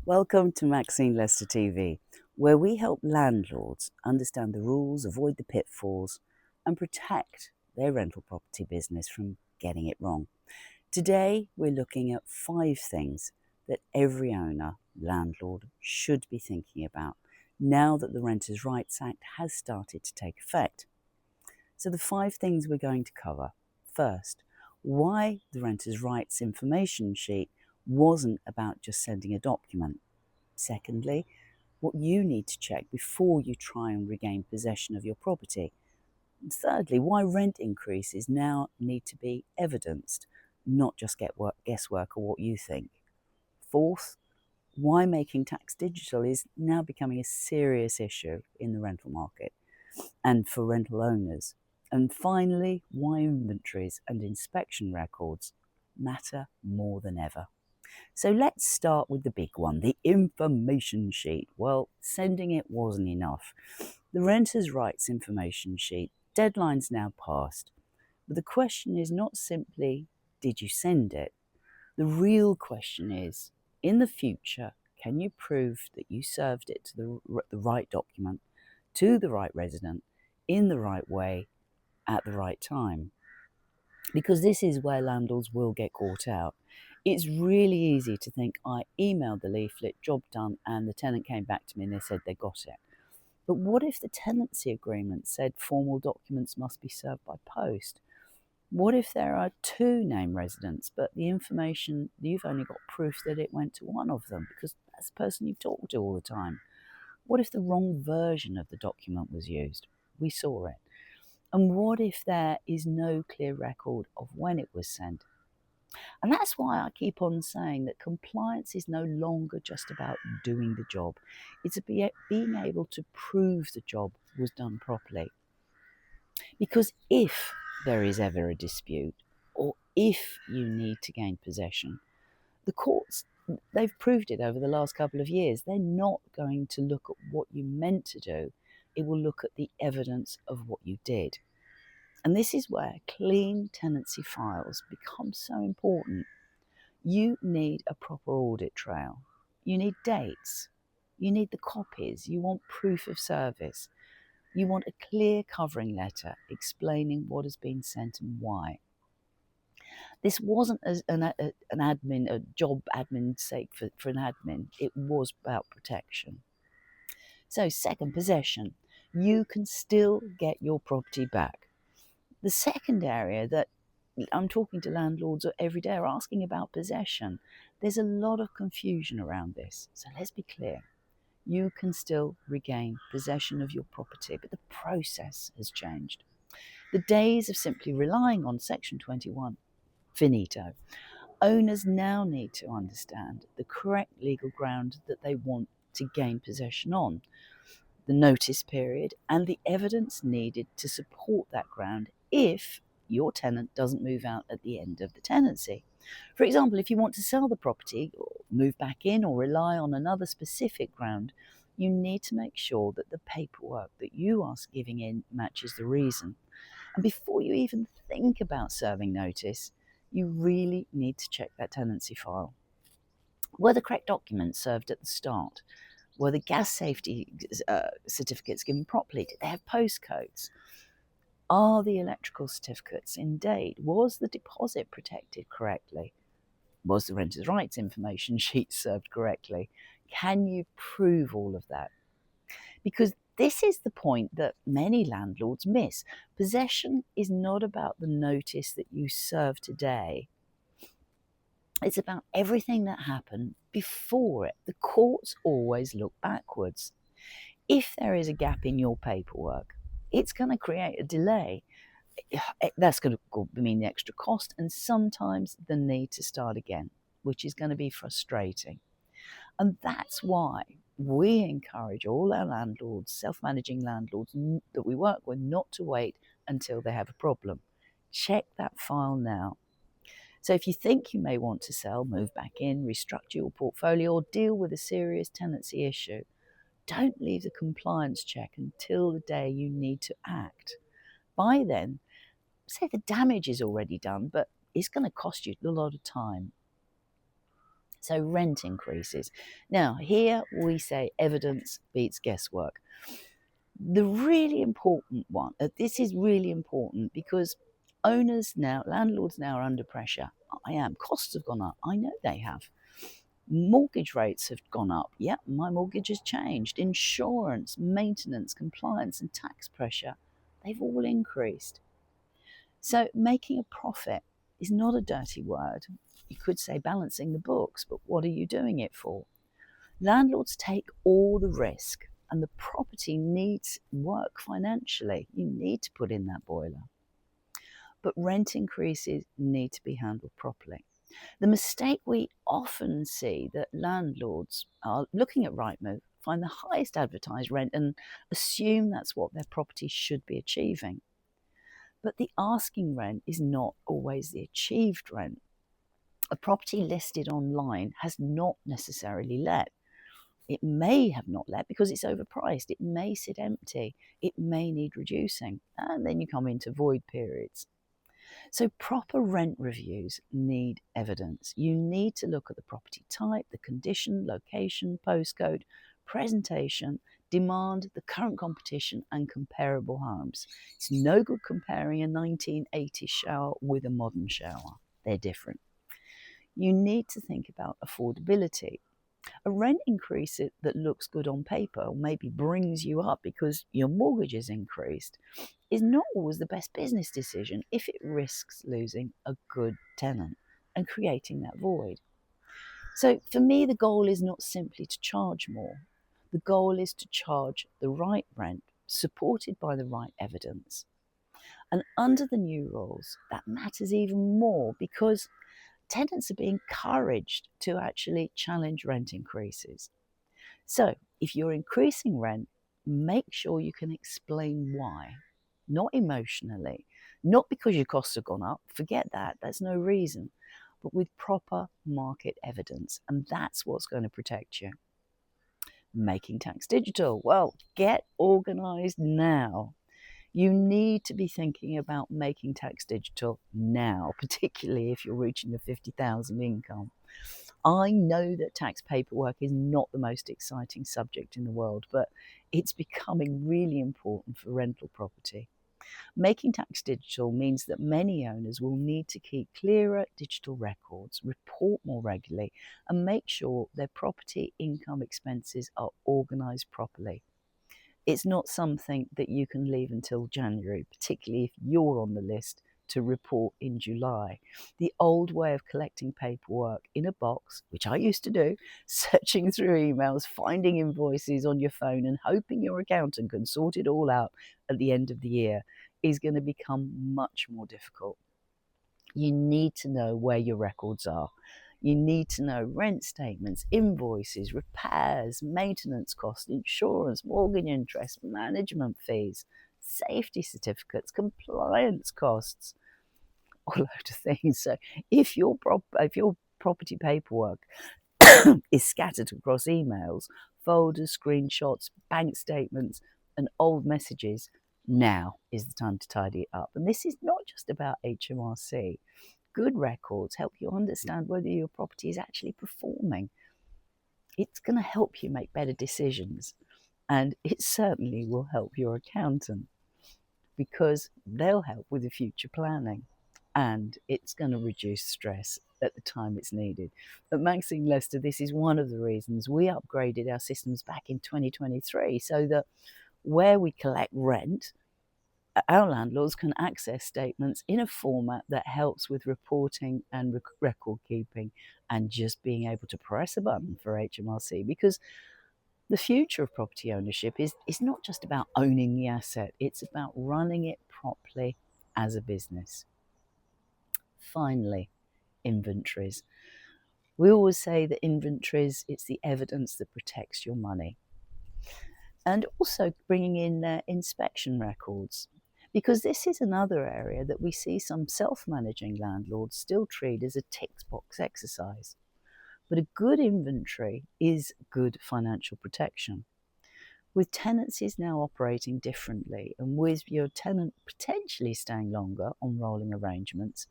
Welcome to Maxine Lester TV, where we help landlords understand the rules, avoid the pitfalls, and protect their rental property business from getting it wrong. Today, we're looking at 5 things that every owner, landlord, should be thinking about now that the Renters' Rights Act has started to take effect. So, the 5 things we're going to cover. First, why the Renters' Rights Information Sheet wasn't about just sending a document. Secondly, what you need to check before you try and regain possession of your property. And thirdly, why rent increases now need to be evidenced, not just guesswork or what you think. Fourth, why making tax digital is now becoming a serious issue in the rental market and for rental owners. And finally, why inventories and inspection records matter more than ever. So let's start with the big one, the information sheet. Well, sending it wasn't enough. The Renters' Rights Information Sheet, deadline's now passed. But the question is not simply, did you send it? The real question is, in the future, can you prove that you served it to the right document, to the right resident, in the right way, at the right time? Because this is where landlords will get caught out. It's really easy to think, I emailed the leaflet, job done, and the tenant came back to me and they said they got it. But what if the tenancy agreement said formal documents must be served by post? What if there are 2 named residents, but the information, you've only got proof that it went to one of them because that's the person you've talked to all the time? What if the wrong version of the document was used? We saw it. And what if there is no clear record of when it was sent? And that's why I keep on saying that compliance is no longer just about doing the job. It's being able to prove the job was done properly. Because if there is ever a dispute, or if you need to gain possession, the courts, they've proved it over the last couple of years. They're not going to look at what you meant to do. It will look at the evidence of what you did. And this is where clean tenancy files become so important. You need a proper audit trail. You need dates. You need the copies. You want proof of service. You want a clear covering letter explaining what has been sent and why. This wasn't a job admin sake for an admin. It was about protection. So, second, possession. You can still get your property back. The second area that I'm talking to landlords every day are asking about possession. There's a lot of confusion around this. So let's be clear. You can still regain possession of your property, but the process has changed. The days of simply relying on Section 21, finito. Owners now need to understand the correct legal ground that they want to gain possession on, the notice period, and the evidence needed to support that ground if your tenant doesn't move out at the end of the tenancy. For example, if you want to sell the property, or move back in, or rely on another specific ground, you need to make sure that the paperwork that you are giving in matches the reason. And before you even think about serving notice, you really need to check that tenancy file. Were the correct documents served at the start? Were the gas safety certificates given properly? Did they have postcodes? Are the electrical certificates in date? Was the deposit protected correctly? Was the Renters' Rights Information Sheet served correctly? Can you prove all of that? Because this is the point that many landlords miss. Possession is not about the notice that you serve today. It's about everything that happened before it. The courts always look backwards. If there is a gap in your paperwork, it's going to create a delay. That's going to mean the extra cost and sometimes the need to start again, which is going to be frustrating. And that's why we encourage all our landlords, self-managing landlords that we work with, not to wait until they have a problem. Check that file now. So if you think you may want to sell, move back in, restructure your portfolio, or deal with a serious tenancy issue, don't leave the compliance check until the day you need to act. By then, say the damage is already done, but it's going to cost you a lot of time. So rent increases. Now, here we say evidence beats guesswork. The really important one, this is really important because landlords now are under pressure. Costs have gone up. I know they have. Mortgage rates have gone up. Yeah, my mortgage has changed. Insurance, maintenance, compliance, and tax pressure, they've all increased. So making a profit is not a dirty word. You could say balancing the books, but what are you doing it for? Landlords take all the risk, and the property needs work financially. You need to put in that boiler. But rent increases need to be handled properly. The mistake we often see that landlords are looking at Rightmove, find the highest advertised rent and assume that's what their property should be achieving. But the asking rent is not always the achieved rent. A property listed online has not necessarily let. It may have not let because it's overpriced. It may sit empty. It may need reducing. And then you come into void periods. So proper rent reviews need evidence. You need to look at the property type, the condition, location, postcode, presentation, demand, the current competition, and comparable homes. It's no good comparing a 1980s shower with a modern shower. They're different. You need to think about affordability. A rent increase that looks good on paper or maybe brings you up because your mortgage is increased is not always the best business decision if it risks losing a good tenant and creating that void. So for me, the goal is not simply to charge more. The goal is to charge the right rent supported by the right evidence. And under the new rules, that matters even more because tenants are being encouraged to actually challenge rent increases. So if you're increasing rent, make sure you can explain why, not emotionally, not because your costs have gone up, forget that, that's no reason, but with proper market evidence. And that's what's going to protect you. Making tax digital. Well, get organised now. You need to be thinking about making tax digital now, particularly if you're reaching the 50,000 income. I know that tax paperwork is not the most exciting subject in the world, but it's becoming really important for rental property. Making tax digital means that many owners will need to keep clearer digital records, report more regularly, and make sure their property income expenses are organised properly. It's not something that you can leave until January, particularly if you're on the list to report in July. The old way of collecting paperwork in a box, which I used to do, searching through emails, finding invoices on your phone and hoping your accountant can sort it all out at the end of the year, is going to become much more difficult. You need to know where your records are. You need to know rent statements, invoices, repairs, maintenance costs, insurance, mortgage interest, management fees, safety certificates, compliance costs, a load of things. So if your property paperwork is scattered across emails, folders, screenshots, bank statements, and old messages, now is the time to tidy it up. And this is not just about HMRC. Good records help you understand whether your property is actually performing. It's going to help you make better decisions, and it certainly will help your accountant because they'll help with the future planning, and it's going to reduce stress at the time it's needed. At Maxine Lester, this is one of the reasons we upgraded our systems back in 2023 so that where we collect rent, our landlords can access statements in a format that helps with reporting and record keeping and just being able to press a button for HMRC, because the future of property ownership is not just about owning the asset, it's about running it properly as a business. Finally, inventories. We always say that inventories, it's the evidence that protects your money. And also bringing in inspection records, because this is another area that we see some self-managing landlords still treat as a tick box exercise. But a good inventory is good financial protection. With tenancies now operating differently and with your tenant potentially staying longer on rolling arrangements,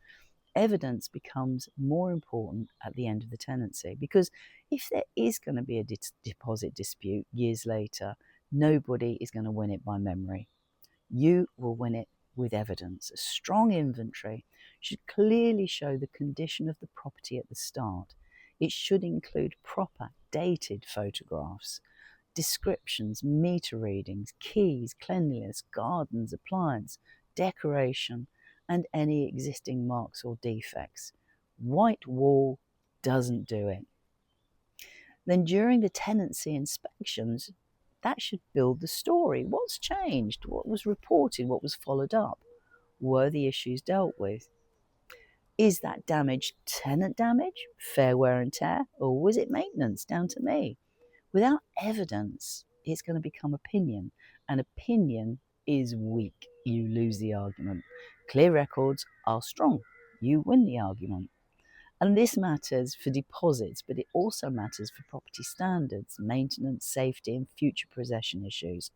evidence becomes more important at the end of the tenancy, because if there is going to be a deposit dispute years later, nobody is going to win it by memory. You will win it with evidence. A strong inventory should clearly show the condition of the property at the start. It should include proper dated photographs, descriptions, meter readings, keys, cleanliness, gardens, appliance, decoration, and any existing marks or defects. White wall doesn't do it. Then during the tenancy inspections, that should build the story. What's changed? What was reported? What was followed up? Were the issues dealt with? Is that damage tenant damage, fair wear and tear, or was it maintenance down to me? Without evidence, it's going to become opinion, and opinion is weak. You lose the argument. Clear records are strong. You win the argument. And this matters for deposits, but it also matters for property standards, maintenance, safety, and future possession issues.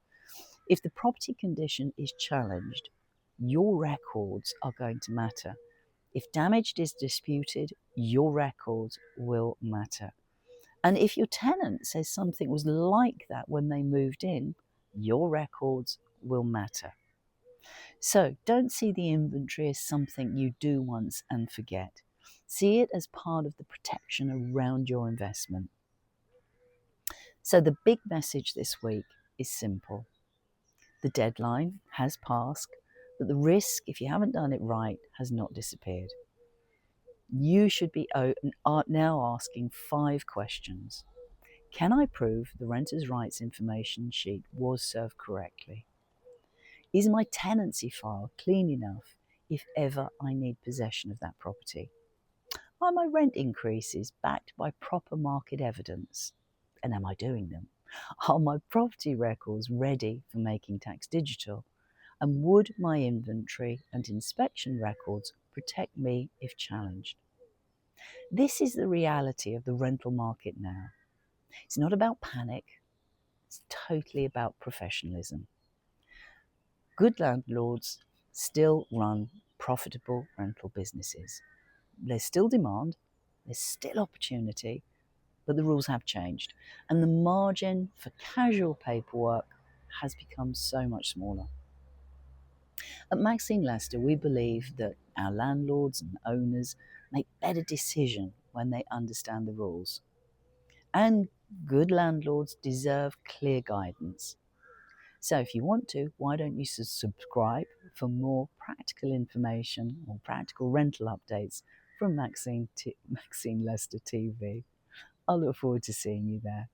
If the property condition is challenged, your records are going to matter. If damage is disputed, your records will matter. And if your tenant says something was like that when they moved in, your records will matter. So don't see the inventory as something you do once and forget. See it as part of the protection around your investment. So the big message this week is simple. The deadline has passed, but the risk, if you haven't done it right, has not disappeared. You should be now asking 5 questions. Can I prove the renter's rights information sheet was served correctly? Is my tenancy file clean enough if ever I need possession of that property? Are my rent increases backed by proper market evidence? And am I doing them? Are my property records ready for making tax digital? And would my inventory and inspection records protect me if challenged? This is the reality of the rental market now. It's not about panic. It's totally about professionalism. Good landlords still run profitable rental businesses. There's still demand, there's still opportunity, but the rules have changed. And the margin for casual paperwork has become so much smaller. At Maxine Lester, we believe that our landlords and owners make better decisions when they understand the rules. And good landlords deserve clear guidance. So if you want to, why don't you subscribe for more practical information or practical rental updates from Maxine Lester TV. I look forward to seeing you there.